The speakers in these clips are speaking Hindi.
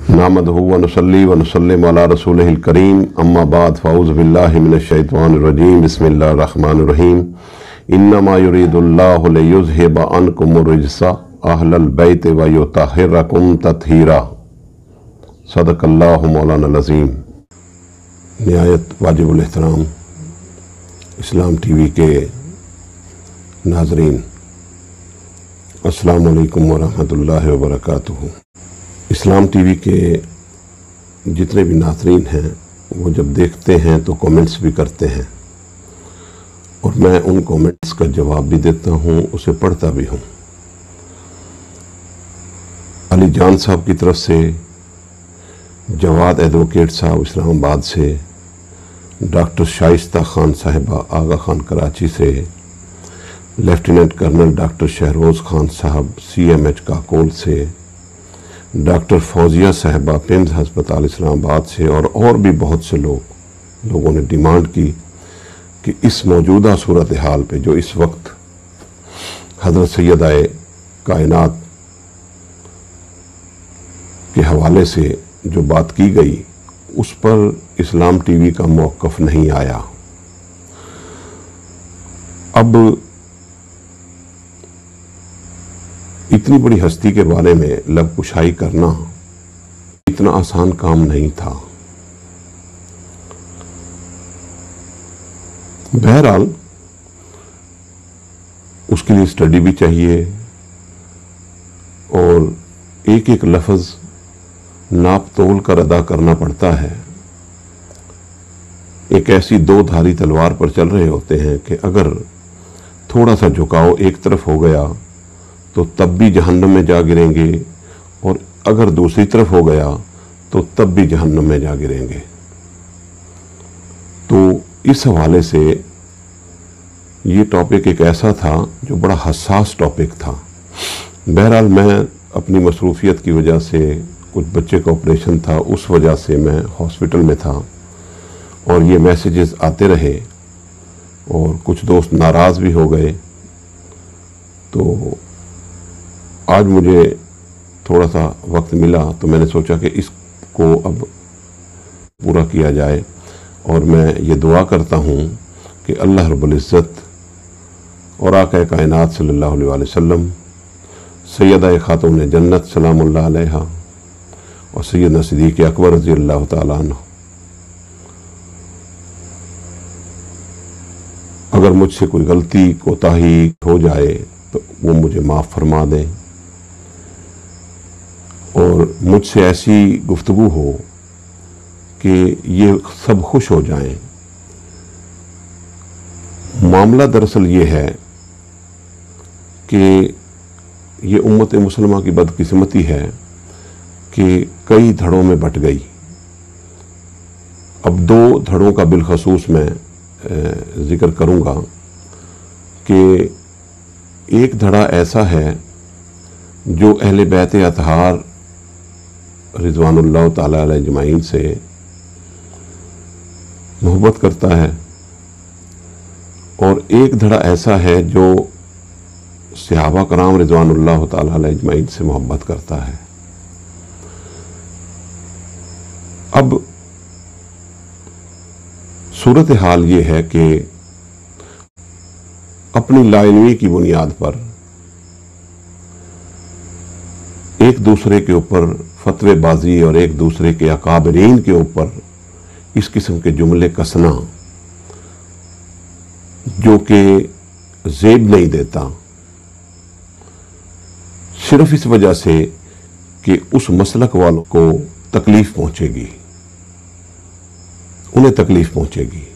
नामदहु व नुसल्ली व नुसल्लिम अला रसूलिहिल करीम अम्मा बाद फ़अऊज़ु बिल्लाहि मिनश शैतानिर रजीम बिस्मिल्लाहिर रहमानिर रहीम इन्नमा युरीदुल्लाहु लियुज़हिबा अन्कुमुर रिज्सा अहलल बैति व युतहिरकुम तत्हीरा। सदक़ल्लाहु मौलाना अज़ीम। निहायत वाजिबुल एहतराम इस्लाम टीवी के नाज़रीन, अस्सलामु अलैकुम व रहमतुल्लाहि व बरकातुहू। इस्लाम टीवी के जितने भी नाज़रीन हैं वो जब देखते हैं तो कमेंट्स भी करते हैं और मैं उन कमेंट्स का जवाब भी देता हूँ, उसे पढ़ता भी हूँ। अली जान साहब की तरफ से, जवाद एडवोकेट साहब इस्लामाबाद से, डॉक्टर शाइस्ता खान साहिबा आगा खान कराची से, lieutenant colonel doctor Shehroz Khan Sahab CMH Kakul से, डॉक्टर फौजिया साहिबा पिम्स हस्पताल इस्लामाबाद से और भी बहुत से लोगों ने डिमांड की कि इस मौजूदा सूरत हाल पे जो इस वक्त हज़रत सैयदाए कायनात के हवाले से जो बात की गई उस पर इस्लाम टीवी का मौक़िफ़ नहीं आया। अब इतनी बड़ी हस्ती के बारे में लब कुशाई करना इतना आसान काम नहीं था। बहरहाल उसके लिए स्टडी भी चाहिए और एक एक लफ्ज़ नाप तोल कर अदा करना पड़ता है। एक ऐसी दो धारी तलवार पर चल रहे होते हैं कि अगर थोड़ा सा झुकाव एक तरफ हो गया तो तब भी जहन्नम में जा गिरेंगे और अगर दूसरी तरफ हो गया तो तब भी जहन्नम में जा गिरेंगे। तो इस हवाले से ये टॉपिक एक ऐसा था जो बड़ा हसास टॉपिक था। बहरहाल मैं अपनी मसरूफियत की वजह से, कुछ बच्चे का ऑपरेशन था, उस वजह से मैं हॉस्पिटल में था और ये मैसेजेस आते रहे और कुछ दोस्त नाराज़ भी हो गए। तो आज मुझे थोड़ा सा वक्त मिला तो मैंने सोचा कि इसको अब पूरा किया जाए और मैं ये दुआ करता हूँ कि अल्लाह रब्बुल इज़्ज़त और आक़ा कायनात सल्लल्लाहु अलैहि वसल्लम, सैयदा खातून जन्नत सलामुल्लाह अलैहा और सैयदना सिद्दीक़ अकबर रज़ी अल्लाह ताला अन्हु, अगर मुझसे कोई गलती कोताही हो जाए तो वो मुझे माफ़ फरमा दें और मुझसे ऐसी गुफ्तगू हो कि ये सब खुश हो जाएं। मामला दरअसल ये है कि ये उम्मत मुसलमा की बदकिस्मती है कि कई धड़ों में बट गई। अब दो धड़ों का बिलखसूस मैं जिक्र करूँगा कि एक धड़ा ऐसा है जो अहले बैत अतहार रिज़वानुल्लाह ताला अलैहि अजमाइन से मोहब्बत करता है और एक धड़ा ऐसा है जो सहाबा कराम रिज़वानुल्लाह ताला अलैहि अजमाइन से मोहब्बत करता है। अब सूरत हाल ये है कि अपनी लाइल्मी की बुनियाद पर एक दूसरे के ऊपर फतवेबाजी और एक दूसरे के अकाबरीन के ऊपर इस किस्म के जुमले कसना जो कि ज़ेब नहीं देता, सिर्फ इस वजह से कि उस मसलक वालों को तकलीफ पहुंचेगी, उन्हें तकलीफ पहुंचेगी।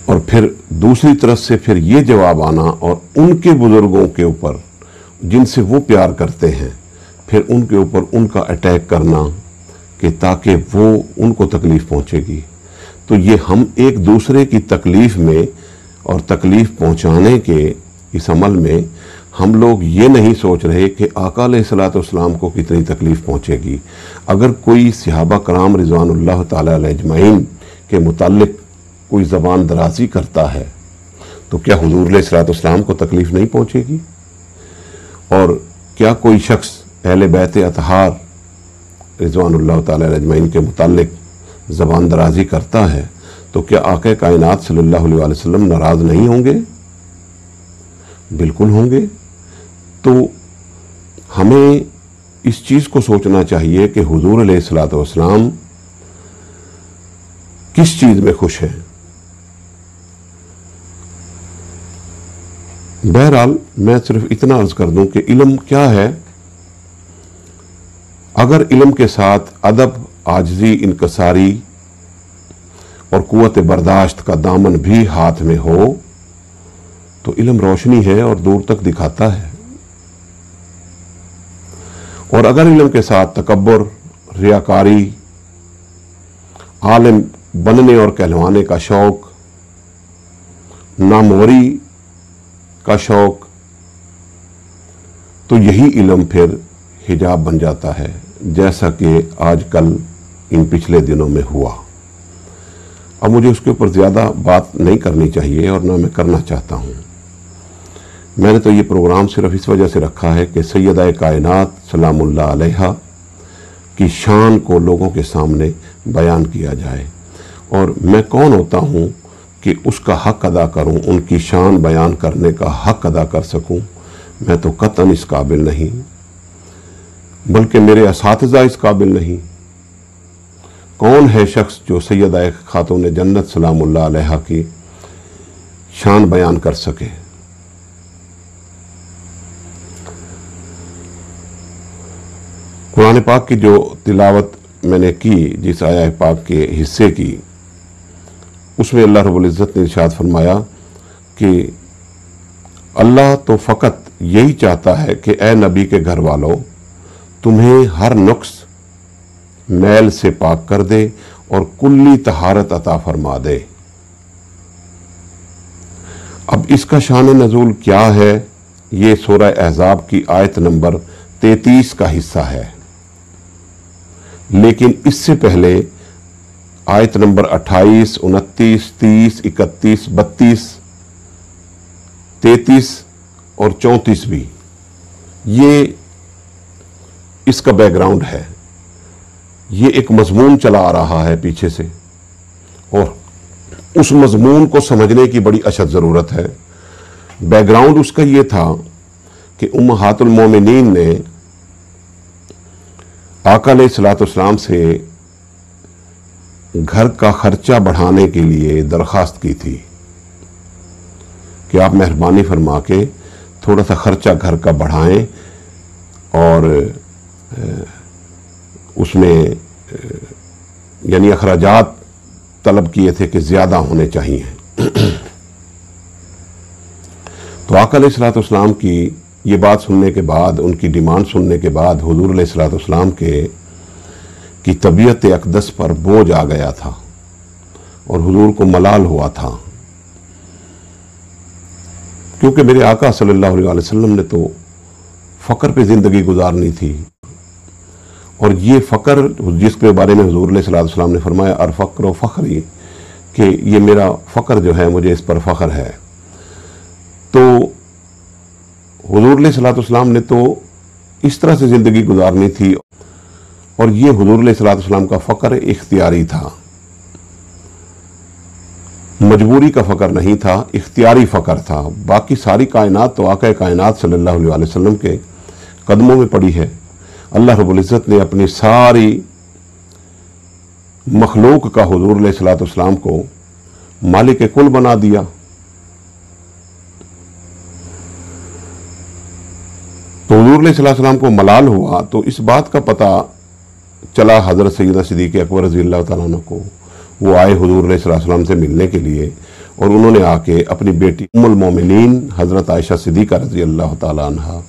और फिर दूसरी तरफ से फिर ये जवाब आना और उनके बुजुर्गों के ऊपर जिनसे वो प्यार करते हैं फिर उनके ऊपर उनका अटैक करना कि ताकि वो उनको तकलीफ पहुंचेगी। तो ये हम एक दूसरे की तकलीफ में और तकलीफ पहुंचाने के इस अमल में हम लोग ये नहीं सोच रहे कि आका अलैहिस्सलाम को कितनी तकलीफ पहुंचेगी। अगर कोई सहाबा कराम रिज़वानुल्लाह ताला अलैहि अजमाइन के मुताल्लिक कोई ज़बान दराजी करता है तो क्या हुज़ूर अलैहिस्सलाम को तकलीफ नहीं पहुंचेगी? और क्या कोई शख्स अहले बैत अतहार रिज़वानुल्लाह ताला अजमईन के मुताल्लिक ज़बान दराजी करता है, तो क्या आक़ा कायनात सल्लल्लाहु अलैहि वसल्लम नाराज़ नहीं होंगे? बिल्कुल होंगे। तो हमें इस चीज़ को सोचना चाहिए कि हुज़ूर अलैहिस्सलातु वस्सलाम किस चीज़ में खुश हैं। बहरहाल मैं सिर्फ इतना अर्ज कर दूं कि इल्म क्या है। अगर इल्म के साथ अदब, आजिज़ी, इनकसारी और कुव्वत बर्दाश्त का दामन भी हाथ में हो तो इल्म रोशनी है और दूर तक दिखाता है। और अगर इल्म के साथ तकब्बुर, रियाकारी, आलिम बनने और कहलवाने का शौक, नामवरी का शौक, तो यही इल्म फिर हिजाब बन जाता है, जैसा कि आजकल इन पिछले दिनों में हुआ। अब मुझे उसके ऊपर ज़्यादा बात नहीं करनी चाहिए और ना मैं करना चाहता हूँ। मैंने तो ये प्रोग्राम सिर्फ इस वजह से रखा है कि सैयदा कायनात सलामुल्लाह अलैहा की शान को लोगों के सामने बयान किया जाए। और मैं कौन होता हूँ कि उसका हक अदा करूँ, उनकी शान बयान करने का हक अदा कर सकूँ? मैं तो कतन इस काबिल नहीं, बल्कि मेरे असातिज़ा इस काबिल नहीं। कौन है शख्स जो सैयदा खातून जन्नत सलामुल्लाह अलैहा की शान बयान कर सके? कुरान पाक की जो तिलावत मैंने की, जिस आया पाक के हिस्से की, उसमें अल्लाह रब्बुल इज़्ज़त ने इरशाद फरमाया कि अल्लाह तो फ़कत यही चाहता है कि ए नबी के घर वालों, तुम्हें हर नुक्स मैल से पाक कर दे और कुल्ली तहारत अता फरमा दे। अब इसका शान नज़ूल क्या है? ये सूरह अहज़ाब की आयत नंबर 33 का हिस्सा है। लेकिन इससे पहले आयत नंबर 28, 29, 30, 31, 32, 33 और 34 भी ये इसका बैकग्राउंड है। ये एक मजमून चला आ रहा है पीछे से, और उस मजमून को समझने की बड़ी अशद ज़रूरत है। बैकग्राउंड उसका ये था कि उम्महातुल मोमिनीन ने आका अलैहिस्सलाम से घर का खर्चा बढ़ाने के लिए दरख्वास्त की थी कि आप मेहरबानी फरमा के थोड़ा सा खर्चा घर का बढ़ाएं, और उसमें यानी अखराजात तलब किए थे कि ज़्यादा होने चाहिए। तो आका अलैहिस्सलाम की ये बात सुनने के बाद, उनकी डिमांड सुनने के बाद हुज़ूर अलैहिस्सलाम की तबीयत अक़दस पर बोझ आ गया था और हुज़ूर को मलाल हुआ था, क्योंकि मेरे आका सल्लल्लाहु अलैहि वसल्लम ने तो फ़क्र पे ज़िंदगी गुजारनी थी। और ये फ़क्र जिसके बारे में हुज़ूर अलैहिस्सलाम ने फरमाया अर फ़क्र फ़ख्री, कि ये मेरा फ़क्र जो है, मुझे इस पर फ़ख्र है। तो हुज़ूर अलैहिस्सलाम ने तो इस तरह से ज़िंदगी गुजारनी थी, और ये हुज़ूर अलैहिस्सलाम का फ़क्र इख्तियारी था, मजबूरी का फ़क्र नहीं था, इख्तियारी फ़क्र था। बाकी सारी कायनात तो आका कायनात सल्लल्लाहु अलैहि वसल्लम के कदमों में पड़ी है। अल्लाह रब्बुल इज़्ज़त ने अपनी सारी मखलूक का हुज़ूर अलैहिस्सलाम को मालिक कुल बना दिया। तो हुज़ूर अलैहिस्सलाम को मलाल हुआ तो इस बात का पता चला हज़रत सैयदना सिद्दीक़ अकबर रज़ियल्लाहु तआला अन्हु को। वो आए हुज़ूर अलैहिस्सलाम से मिलने के लिए, और उन्होंने आके अपनी बेटी उम्मुल मोमिनीन हज़रत आयशा सिद्दीक़ा रज़ियल्लाहु तआला अन्हा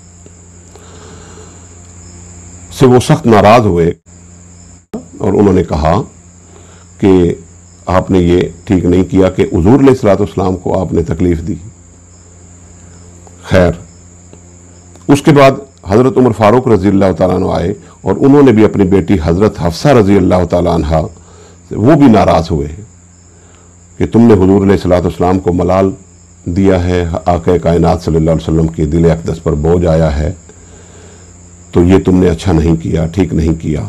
से वो सख्त नाराज़ हुए, और उन्होंने कहा कि आपने ये ठीक नहीं किया कि हुज़ूर अलैहिस्सलाम को आपने तकलीफ़ दी। खैर, उसके बाद हज़रत उमर फ़ारूक रज़ियल्लाहु तआला अन्हु आए, और उन्होंने भी अपनी बेटी हज़रत हफ्सा रज़ियल्लाहु तआला अन्हा से वो भी नाराज़ हुए कि तुमने हुज़ूर अलैहिस्सलाम को मलाल दिया है, आका कायनात सल्लल्लाहु अलैहि वसल्लम के दिल अक़दस पर बोझ आया है। तो ये तुमने अच्छा नहीं किया, ठीक नहीं किया।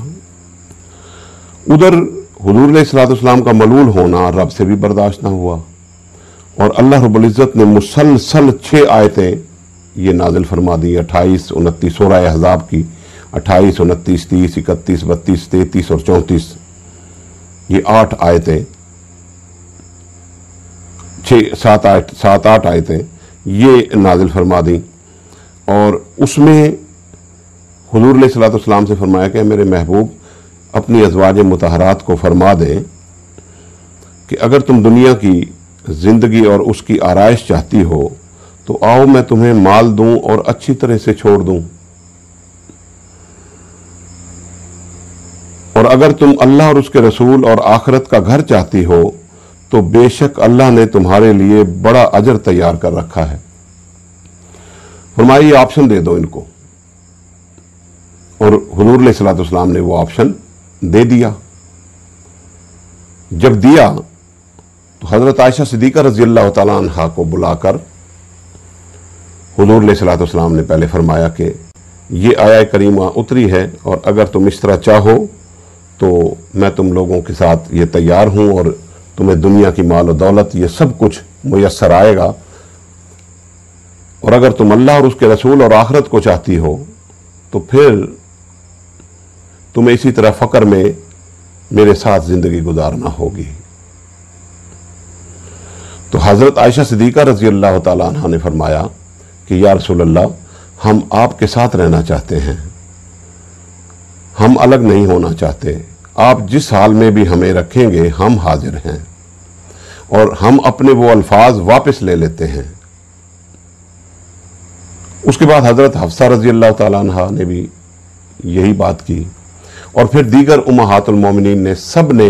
उधर हुजूर अलैहिस्सलाम का मलूल होना रब से भी बर्दाश्त ना हुआ और अल्लाह रब्बुल इज़्ज़त ने मुसलसल 6 आयतें ये नाजिल फरमा दी, 28, 29 सूरह अहज़ाब की 28, 29, 30, 31, 32, 33 और 34, ये 8 आयतें, 7-8 आयतें ये नाजिल फरमा दी और उसमें हुजूर अलैहिस्सलाम से फरमाया कि मेरे महबूब अपनी अज़वाज मुतहरात को फरमा दें कि अगर तुम दुनिया की ज़िंदगी और उसकी आराइश चाहती हो तो आओ मैं तुम्हें माल दूं और अच्छी तरह से छोड़ दूं, और अगर तुम अल्लाह और उसके रसूल और आखिरत का घर चाहती हो तो बेशक अल्लाह ने तुम्हारे लिए बड़ा अजर तैयार कर रखा है। फरमाया ये ऑप्शन दे दो इनको, और हुजूर अलैहिस्सलाम ने वो ऑप्शन दे दिया। जब दिया तो हजरत आयशा सिद्दीक़ा रज़ियल्लाहु तआला अन्हा को बुलाकर हुजूर अलैहिस्सलाम ने पहले फरमाया कि ये आया करीमा उतरी है और अगर तुम इस तरह चाहो तो मैं तुम लोगों के साथ ये तैयार हूं और तुम्हें दुनिया की माल और दौलत ये सब कुछ मुयस्सर आएगा, और अगर तुम अल्लाह और उसके रसूल और आखिरत को चाहती हो तो फिर तुम्हें इसी तरह फकर में मेरे साथ जिंदगी गुजारना होगी। तो हजरत आयशा सिद्दीक़ा रज़ियल्लाहु तआला अन्हा ने फरमाया कि या रसूल अल्लाह, हम आपके साथ रहना चाहते हैं, हम अलग नहीं होना चाहते, आप जिस हाल में भी हमें रखेंगे हम हाजिर हैं, और हम अपने वो अल्फाज वापस ले लेते हैं। उसके बाद हजरत हफ्सा रज़ियल्लाहु तआला अन्हा ने भी यही बात की, और फिर दीगर उम्महातुल मोमिनीन ने सब ने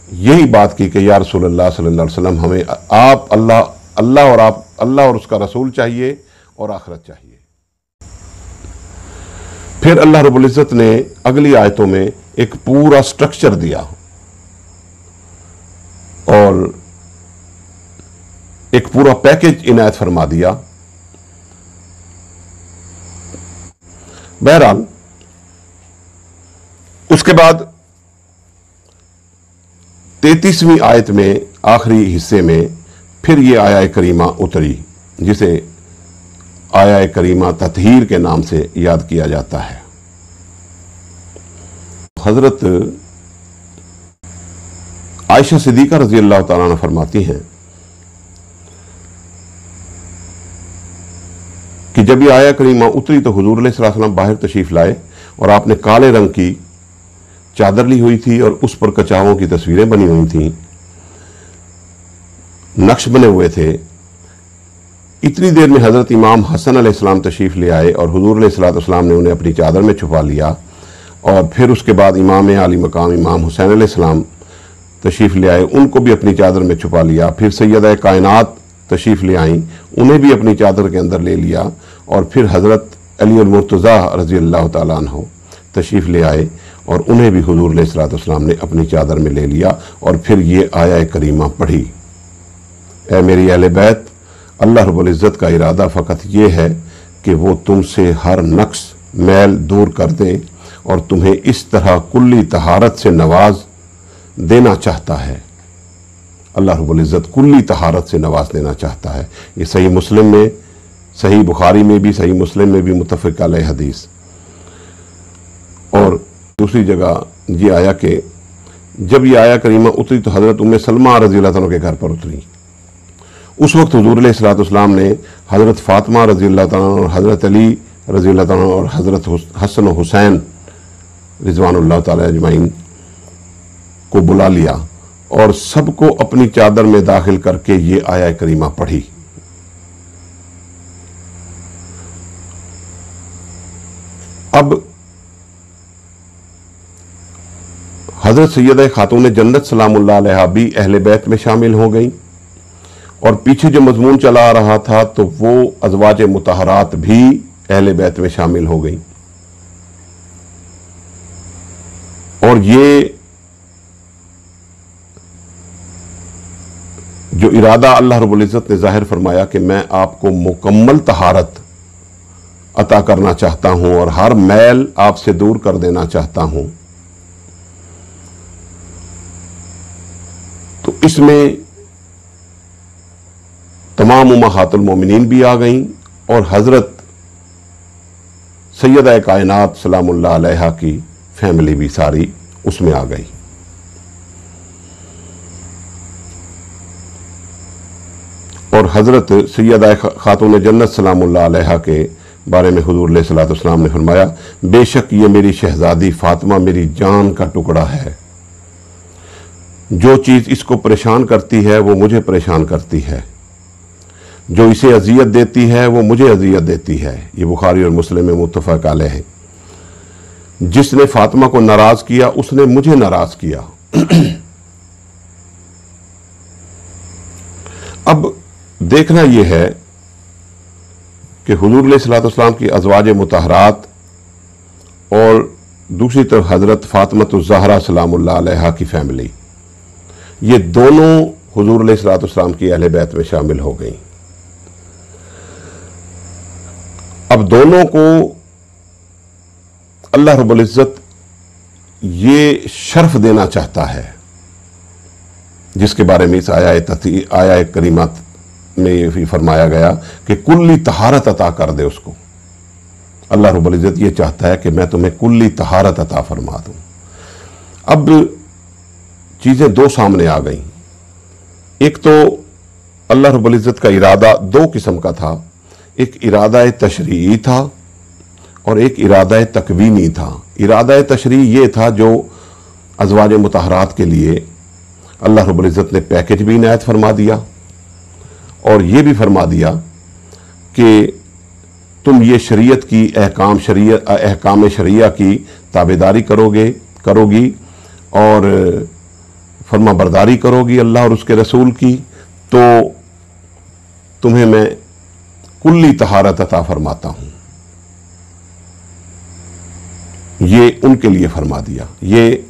यही बात की कि या रसूलल्लाह सल्लल्लाहु अलैहि वसल्लम, हमें आप अल्लाह और उसका रसूल चाहिए और आखिरत चाहिए। फिर अल्लाह रब्बुल इज़्ज़त ने अगली आयतों में एक पूरा स्ट्रक्चर दिया और एक पूरा पैकेज इनायत फरमा दिया। बहरहाल उसके बाद 33वीं आयत में आखिरी हिस्से में फिर ये आया करीमा उतरी, जिसे आया करीमा ततहीर के नाम से याद किया जाता है। हजरत आयशा सिद्दीक़ा रज़ियल्लाहु तआला अन्हा फरमाती हैं कि जब ये आया करीमा उतरी तो हुजूर अलैहिस्सलाम वसल्लम बाहर तशरीफ लाए और आपने काले रंग की चादर ली हुई थी और उस पर कचावों की तस्वीरें बनी हुई थीं, नक्श बने हुए थे। इतनी देर में हजरत इमाम हसन अलैहिस्सलाम तशरीफ ले आए और हुजूर अलैहिस्सलाम ने उन्हें अपनी चादर में छुपा लिया, और फिर उसके बाद इमाम आली मकाम इमाम हुसैन अलैहिस्सलाम तशरीफ ले आए, उनको भी अपनी चादर में छुपा लिया। फिर सैयदा कायनात तशरीफ ले आईं, उन्हें भी अपनी चादर के अंदर ले लिया, और फिर हजरत अली अल मुर्तज़ा रज़ियल्लाहु तआला अन्हु तशरीफ ले आए और उन्हें भी हुजूर अलैहिस्सलाम ने अपनी चादर में ले लिया। और फिर ये आया करीमा पढ़ी, ऐ मेरी अहले बैत, अल्लाह रब्बुल इज़्ज़त का इरादा फ़कत ये है कि वो तुमसे हर नक्स मैल दूर कर दे और तुम्हें इस तरह कुल्ली तहारत से नवाज देना चाहता है। अल्लाह रब्बुल इज़्ज़त कुल्ली तहारत से नवाज देना चाहता है। ये सही मुस्लिम में, सही बुखारी में भी, सही मुस्लिम में भी मुत्तफ़िक़ अलैह हदीस। और दूसरी जगह ये आया कि जब ये आया करीमा उतरी तो हज़रत उम्मे सलमा रज़ियल्लाहु अन्हा के घर पर उतरी। उस वक्त हुजूर अलैहिस्सलाम ने हज़रत फ़ातिमा रज़ियल्लाहु अन्हा और हज़रत अली रज़ियल्लाहु अन्हु और हज़रत हसन और हुसैन रिज़वानुल्लाह ताला अजमाइन को बुला लिया और सबको अपनी चादर में दाखिल करके ये आया करीमा पढ़ी। अब हज़रत सैयदा खातून जन्नत सलामुल्लाह अलैहा भी अहले बैत में शामिल हो गई, और पीछे जो मजमून चला आ रहा था तो वो अज़वाज मुतहरात भी अहले बैत में शामिल हो गई। और ये जो इरादा अल्लाह रब्बुल इज़्ज़त ने ज़ाहिर फरमाया कि मैं आपको मुकम्मल तहारत अता करना चाहता हूं और हर मैल आपसे दूर कर देना चाहता हूं। तो इसमें तमाम उम्महातुल मोमिनीन भी आ गईं और हजरत सैयदा कायनात सलामुल्लाह अलैहा की फैमिली भी सारी उसमें आ गई। और हजरत सैयदा खातून जन्नत सलामुल्लाह अलैहा के बारे में हुजूर अलैहिस्सलातु वस्सलाम ने फरमाया, बेशक ये मेरी शहजादी फातिमा मेरी जान का टुकड़ा है। जो चीज इसको परेशान करती है वो मुझे परेशान करती है, जो इसे अजियत देती है वो मुझे अजियत देती है। ये बुखारी और मुस्लिम में मुत्तफक अलैह है। जिसने फातिमा को नाराज किया उसने मुझे नाराज किया। अब देखना यह है कि हुजूर अलैहिस्सलातु वस्सलाम की अज़वाज मुतहरात और दूसरी तरफ हजरत फातिमतुज़ ज़हरा सलामुल्लाह अलैहा की फैमिली, ये दोनों हुजूर अलैहिस्सलातु वस्सलाम की अहले बैत में शामिल हो गई। अब दोनों को अल्लाह रब्बुल इज़्ज़त ये शर्फ देना चाहता है, जिसके बारे में इस आया करीमत में ये फरमाया गया कि कुल्ली तहारत अता कर दे उसको। अल्लाह रब्बुल इज़्ज़त ये चाहता है कि मैं तुम्हें कुल्ली तहारत अता फरमा दूं। अब चीजें दो सामने आ गई। एक तो अल्लाह रब्बुल इज़्ज़त का इरादा दो किस्म का था, एक इरादा तशरीई था और एक इरादा तकवीनी था। इरादा तशरीई ये था जो अज़वाज मुतहरात के लिए अल्लाह रब्बुल इज़्ज़त ने पैकेज भी इनायत फरमा दिया और ये भी फरमा दिया कि तुम ये शरीयत की अहकाम शरिया की ताबेदारी करोगी और फरमा बरदारी करोगी अल्लाह और उसके रसूल की, तो तुम्हें मैं कुल्ली तहारत अता फरमाता हूं। ये उनके लिए फरमा दिया। ये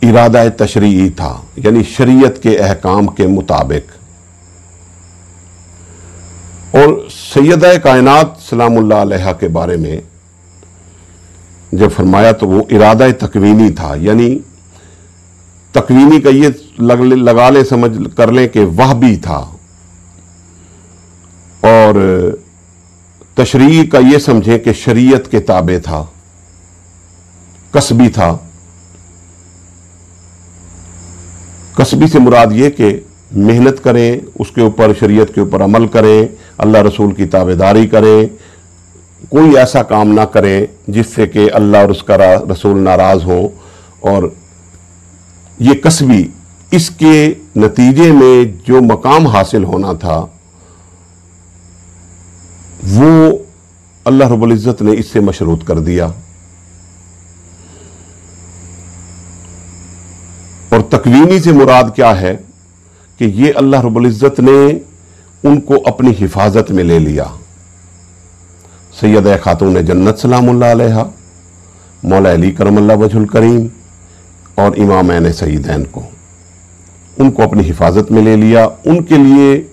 इरादा तशरीई था, यानी शरीयत के अहकाम के मुताबिक। और सैयदा कायनात सलामुल्लाह अलैहा के बारे में जब फरमाया तो वो इरादा तकवीनी था, यानी तकवीनी का ये लगा ले समझ कर लें कि वह भी था, और तशरीई का ये समझें कि शरीयत के ताबे था, कसबी था। कसबी से मुराद ये कि मेहनत करें, उसके ऊपर शरीयत के ऊपर अमल करें, अल्लाह रसूल की ताबेदारी करें, कोई ऐसा काम ना करें जिससे कि अल्लाह और उसका रसूल नाराज हो। और ये कसबी, इसके नतीजे में जो मकाम हासिल होना था वो अल्लाह रब्बुल इज़्ज़त ने इससे मशरूत कर दिया। और तकवीनी से मुराद क्या है कि ये अल्लाह रब्बुल इज़्ज़त ने उनको अपनी हिफाजत में ले लिया। सैयदा खातून जन्नत सलामुल्लाह अलैहा, मौला अली करमल्लाह वजहुल करीम और इमामैन सईदैन को, उनको अपनी हिफाजत में ले लिया। उनके लिए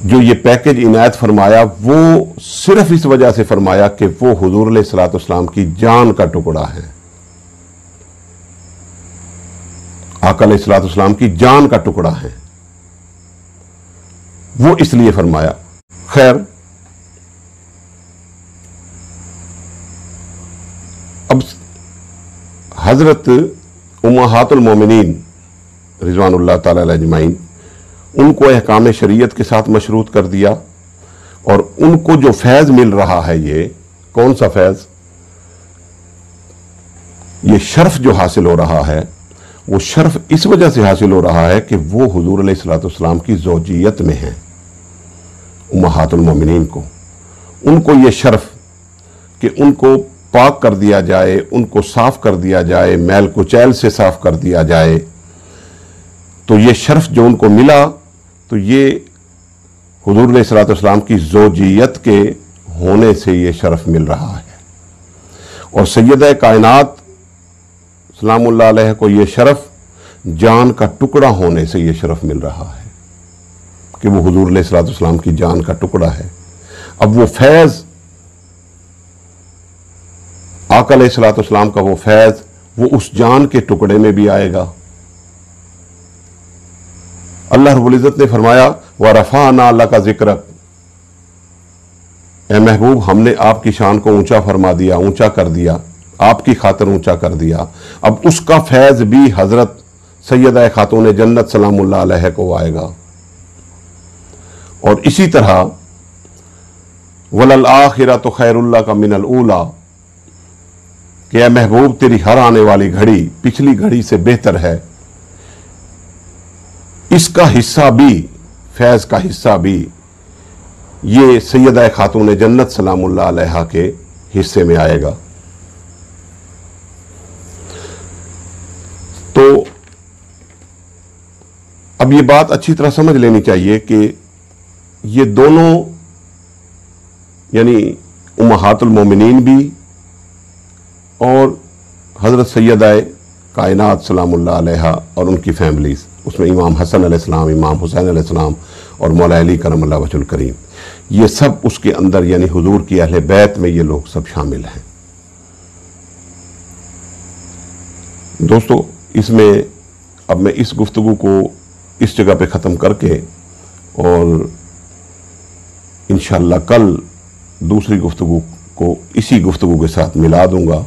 जो ये पैकेज इनायत फरमाया वो सिर्फ इस वजह से फरमाया कि वो हुजूर अलैहिस्सलातु वस्सलाम की जान का टुकड़ा है, आका अलैहिस्सलातु वस्सलाम की जान का टुकड़ा है, वो इसलिए फरमाया। खैर, अब हजरत उम्महातुल मोमिनीन रिज़वानुल्लाह ताला अलैहि अजमाइन, उनको अहकाम शरीयत के साथ मशरूत कर दिया। और उनको जो फैज़ मिल रहा है, ये कौन सा फैज़, ये शर्फ जो हासिल हो रहा है, वो शर्फ इस वजह से हासिल हो रहा है कि वो हुजूर अलैहिस्सलातु वस्सलाम की ज़ौजियत में है। उम्महातुल मोमिनीन को, उनको ये शर्फ कि उनको पाक कर दिया जाए, उनको साफ कर दिया जाए, मैल कुचैल से साफ कर दिया जाए, तो ये शर्फ जो उनको मिला, तो ये हुजूर अलैहिस्सलातु वस्सलाम की ज़ौजियत के होने से ये शर्फ मिल रहा है। और सैयदा कायनात सलामुल्लाह अलैह को ये शरफ जान का टुकड़ा होने से ये शरफ मिल रहा है कि वो हुजूर अलैहिस्सलातु वस्सलाम की जान का टुकड़ा है। अब वो फैज़, आका अलैहिस्सलाम का वो फैज़, वो उस जान के टुकड़े में भी आएगा। अल्लाह रब्बुल इज़्ज़त ने फरमाया व रफ़अना लका ज़िक्रक, ए महबूब हमने आपकी शान को ऊंचा फरमा दिया, ऊंचा कर दिया, आपकी खातिर ऊंचा कर दिया। अब उसका फैज़ भी हज़रत सैयदा खातून जन्नत सलामुल्लाह अलैहा को आएगा। और इसी तरह वलल आखिरतु खैरुल लका मिनल ऊला, कि ऐ महबूब तेरी हर आने वाली घड़ी पिछली घड़ी से बेहतर है। इसका हिस्सा भी, फैज़ का हिस्सा भी ये सैयदा खातून जन्नत सलामुल्लाह अलैहा के हिस्से में आएगा। तो अब ये बात अच्छी तरह समझ लेनी चाहिए कि ये दोनों यानी उम्महातुल मोमिनीन भी और हज़रत सैयदा कायनात सलामुल्लाह अलैहा और उनकी फैमिलीज, उसमें इमाम हसन अलैहिस्सलाम, इमाम हुसैन अलैहिस्सलाम और मौला अली करमल्लाहु वजहुल करीम, ये सब उसके अंदर यानी हुजूर की अहले बैत में ये लोग सब शामिल हैं। दोस्तों, इसमें अब मैं इस गुफ्तगू को इस जगह पे ख़त्म करके और इंशाअल्लाह कल दूसरी गुफ्तगू को इसी गुफ्तगू के साथ मिला दूंगा,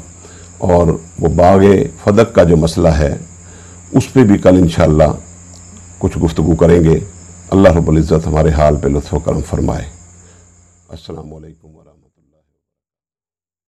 और वो बागे फदक का जो मसला है उस पर भी कल इंशाअल्लाह कुछ गुफ्तगू करेंगे। अल्लाह रब्बुल इज़्ज़त हमारे हाल पे लुत्फ़ व करम फरमाए। अस्सलामु अलैकुम।